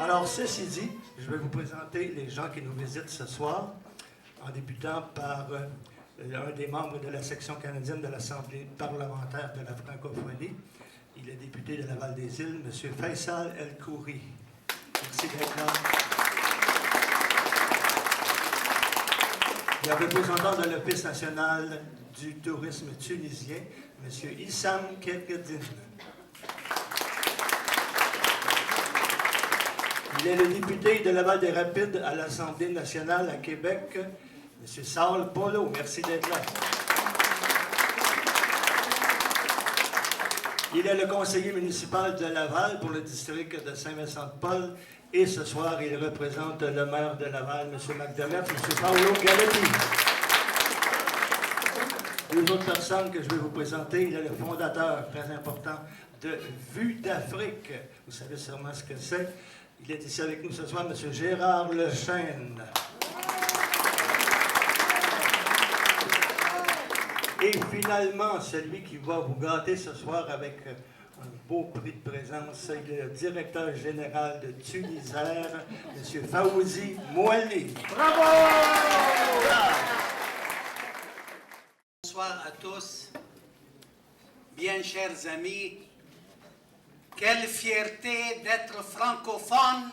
Alors, ceci dit, je vais vous présenter les gens qui nous visitent ce soir, en débutant par un des membres de la section canadienne de l'Assemblée parlementaire de la francophonie. Il est député de Laval-des-Îles, M. Faisal El-Khoury. Merci d'être là. Il y a le représentant de l'Office national du tourisme tunisien, M. Issam Kerkedine. Il est le député de Laval-des-Rapides à l'Assemblée nationale à Québec, M. Saul Polo. Merci d'être là. Il est le conseiller municipal de Laval pour le district de Saint-Vincent-de-Paul et ce soir, il représente le maire de Laval, M. McDermott, M. Paolo Galetti. Deux autres personnes que je vais vous présenter, il est le fondateur très important de Vue d'Afrique. Vous savez sûrement ce que c'est. Il est ici avec nous ce soir, M. Gérard Lechêne. Et finalement, celui qui va vous gâter ce soir avec un beau prix de présence, il est le directeur général de Tunisair, M. Fawzi Mouali. Bravo! Bonsoir à tous, bien chers amis. Quelle fierté d'être francophone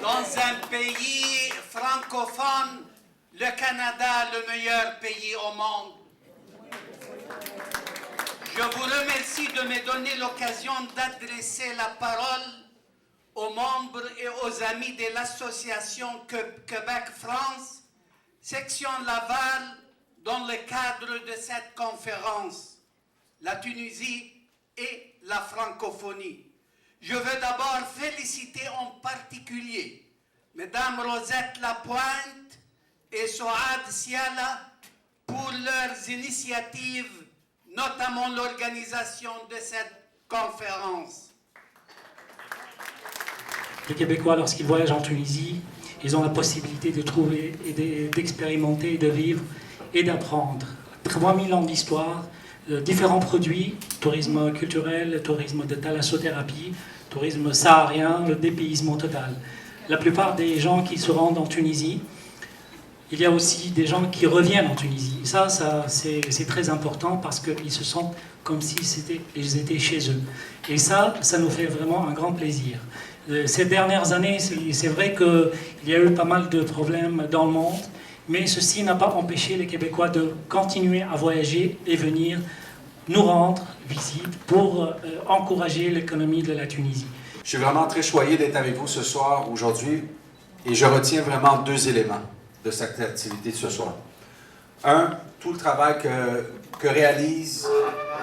dans un pays francophone, le Canada, le meilleur pays au monde. Je vous remercie de me donner l'occasion d'adresser la parole aux membres et aux amis de l'association Québec-France, section Laval, dans le cadre de cette conférence, la Tunisie et la francophonie. Je veux d'abord féliciter en particulier Mesdames Rosette Lapointe et Souad Siala pour leurs initiatives, notamment l'organisation de cette conférence. Les Québécois, lorsqu'ils voyagent en Tunisie, ils ont la possibilité de trouver, et d'expérimenter, de vivre et d'apprendre. 3000 ans d'histoire, différents produits, tourisme culturel, tourisme de thalassothérapie, tourisme saharien, le dépaysement total. La plupart des gens qui se rendent en Tunisie, il y a aussi des gens qui reviennent en Tunisie. Ça c'est très important parce qu'ils se sentent comme s'ils étaient chez eux. Et ça nous fait vraiment un grand plaisir. Ces dernières années, c'est vrai qu'il y a eu pas mal de problèmes dans le monde, mais ceci n'a pas empêché les Québécois de continuer à voyager et venir nous rendre visite pour encourager l'économie de la Tunisie. Je suis vraiment très choyé d'être avec vous ce soir, aujourd'hui, et je retiens vraiment 2 éléments de cette activité de ce soir. Un, tout le travail que réalise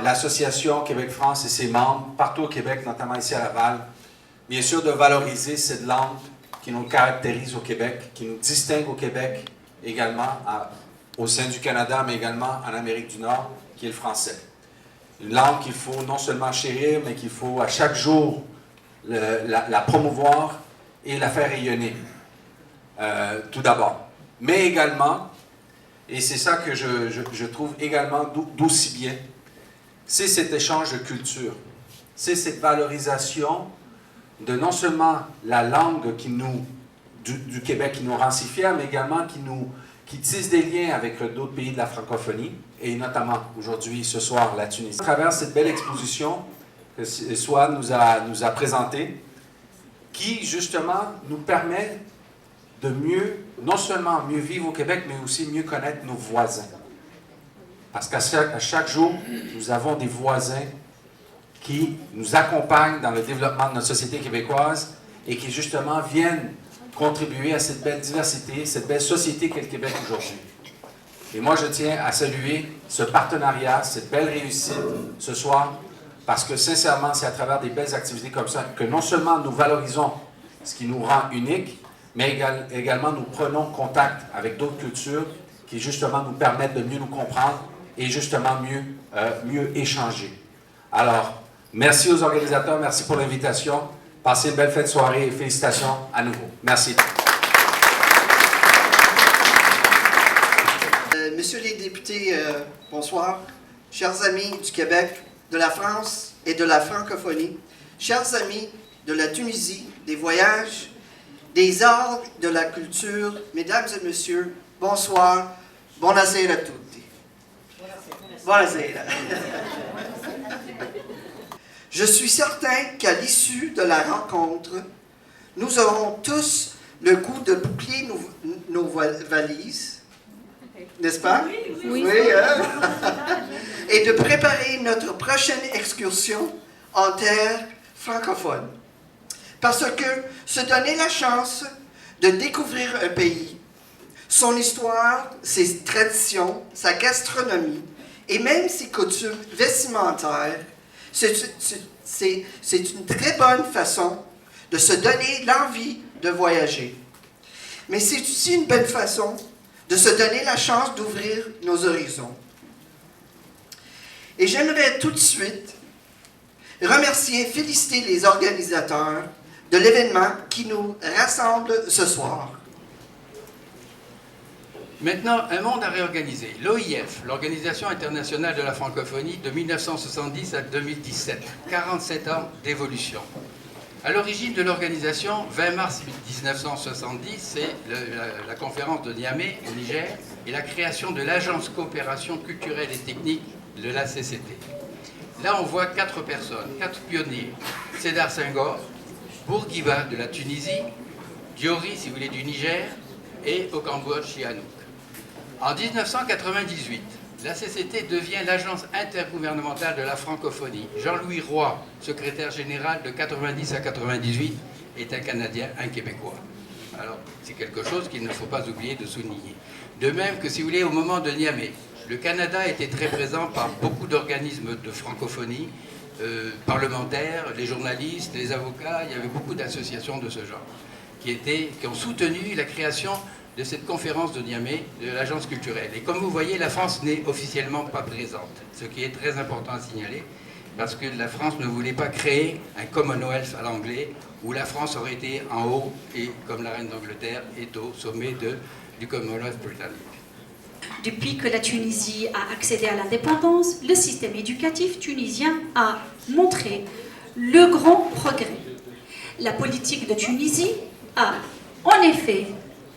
l'association Québec-France et ses membres, partout au Québec, notamment ici à Laval, bien sûr de valoriser cette langue qui nous caractérise au Québec, qui nous distingue au Québec, également au sein du Canada, mais également en Amérique du Nord, qui est le français. Une langue qu'il faut non seulement chérir, mais qu'il faut à chaque jour la promouvoir et la faire rayonner, tout d'abord. Mais également, et c'est ça que je trouve également d'aussi bien, c'est cet échange de culture, c'est cette valorisation de non seulement la langue du Québec qui nous rend si fiers, mais également qui tisse des liens avec d'autres pays de la francophonie, et notamment aujourd'hui, ce soir, la Tunisie. À travers cette belle exposition que Souad nous a présentée, qui justement nous permet de non seulement mieux vivre au Québec, mais aussi mieux connaître nos voisins. Parce qu'à chaque jour, nous avons des voisins qui nous accompagnent dans le développement de notre société québécoise et qui justement viennent contribuer à cette belle diversité, cette belle société qu'est le Québec aujourd'hui. Et moi, je tiens à saluer ce partenariat, cette belle réussite ce soir, parce que sincèrement, c'est à travers des belles activités comme ça que non seulement nous valorisons ce qui nous rend uniques, mais également nous prenons contact avec d'autres cultures qui justement nous permettent de mieux nous comprendre et justement mieux échanger. Alors, merci aux organisateurs, merci pour l'invitation. Passez une belle fête de soirée et félicitations à nouveau. Merci. Messieurs les députés, bonsoir. Chers amis du Québec, de la France et de la francophonie, chers amis de la Tunisie, des voyages, des arts, de la culture, mesdames et messieurs, bonsoir, buonasera a tutti. Buonasera. Je suis certain qu'à l'issue de la rencontre, nous aurons tous le goût de boucler nos valises, n'est-ce pas? Oui. Et de préparer notre prochaine excursion en terre francophone. Parce que se donner la chance de découvrir un pays, son histoire, ses traditions, sa gastronomie et même ses coutumes vestimentaires, c'est une très bonne façon de se donner l'envie de voyager. Mais c'est aussi une bonne façon de se donner la chance d'ouvrir nos horizons. Et j'aimerais tout de suite remercier et féliciter les organisateurs de l'événement qui nous rassemble ce soir. Maintenant, un monde à réorganiser. L'OIF, l'Organisation internationale de la francophonie, de 1970 à 2017. 47 ans d'évolution. À l'origine de l'organisation, 20 mars 1970, c'est la conférence de Niamey, au Niger, et la création de l'Agence coopération culturelle et technique de la CCT. Là, on voit 4 personnes, 4 pionniers. Sédar Senghor, Bourguiba de la Tunisie, Diori, si vous voulez, du Niger, et au Cambodge, Sihanouk. En 1998, la CCT devient l'Agence intergouvernementale de la francophonie. Jean-Louis Roy, secrétaire général de 90 à 98, est un Canadien, un Québécois. Alors, c'est quelque chose qu'il ne faut pas oublier de souligner. De même que, si vous voulez, au moment de Niamey, le Canada était très présent par beaucoup d'organismes de francophonie, parlementaires, les journalistes, les avocats, il y avait beaucoup d'associations de ce genre qui ont soutenu la création de cette conférence de Niamey, de l'agence culturelle. Et comme vous voyez, la France n'est officiellement pas présente, ce qui est très important à signaler, parce que la France ne voulait pas créer un Commonwealth à l'anglais, où la France aurait été en haut, et comme la reine d'Angleterre est au sommet du Commonwealth britannique. Depuis que la Tunisie a accédé à l'indépendance, le système éducatif tunisien a montré le grand progrès. La politique de Tunisie a, en effet,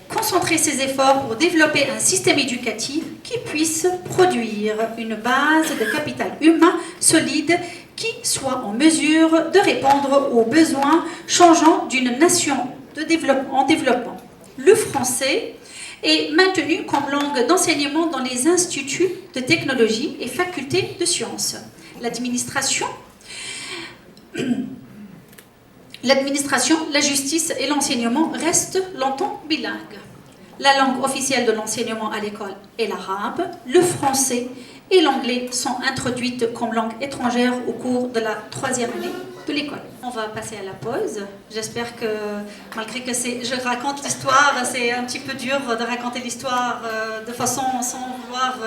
concentré ses efforts pour développer un système éducatif qui puisse produire une base de capital humain solide qui soit en mesure de répondre aux besoins changeants d'une nation en développement. Le français est maintenu comme langue d'enseignement dans les instituts de technologie et facultés de sciences. L'administration, la justice et l'enseignement restent longtemps bilingues. La langue officielle de l'enseignement à l'école est l'arabe, le français et l'anglais sont introduites comme langue étrangère au cours de la 3e année de l'école. On va passer à la pause. J'espère que, malgré que je raconte l'histoire, c'est un petit peu dur de raconter l'histoire de façon sans vouloir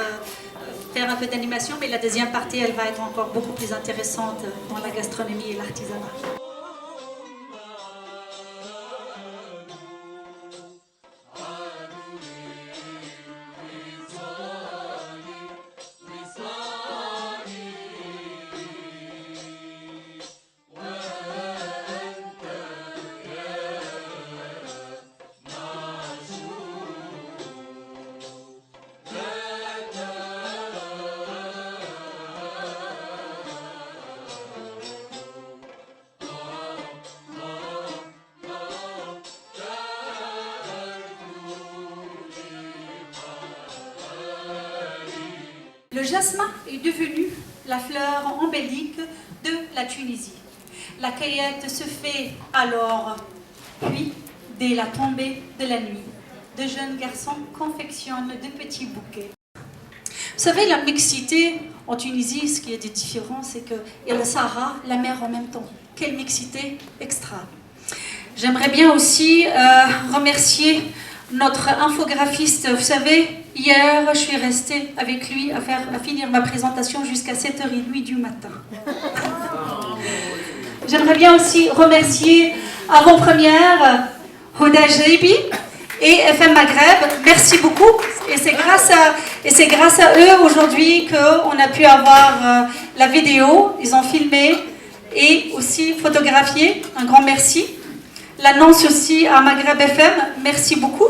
faire un peu d'animation, mais la deuxième partie, elle va être encore beaucoup plus intéressante dans la gastronomie et l'artisanat. Le jasmin est devenu la fleur embellique de la Tunisie. La cueillette se fait alors, puis, dès la tombée de la nuit. De jeunes garçons confectionnent de petits bouquets. Vous savez, la mixité en Tunisie, ce qui est différent, c'est que et le Sahara, la mer en même temps. Quelle mixité extra. J'aimerais bien aussi remercier notre infographiste. Vous savez, hier, je suis restée avec lui à finir ma présentation jusqu'à 7h30 du matin. J'aimerais bien aussi remercier avant-première Hoda Jaibi et FM Maghreb. Merci beaucoup. Et c'est grâce à eux aujourd'hui qu'on a pu avoir la vidéo. Ils ont filmé et aussi photographié. Un grand merci. L'annonce aussi à Maghreb FM. Merci beaucoup.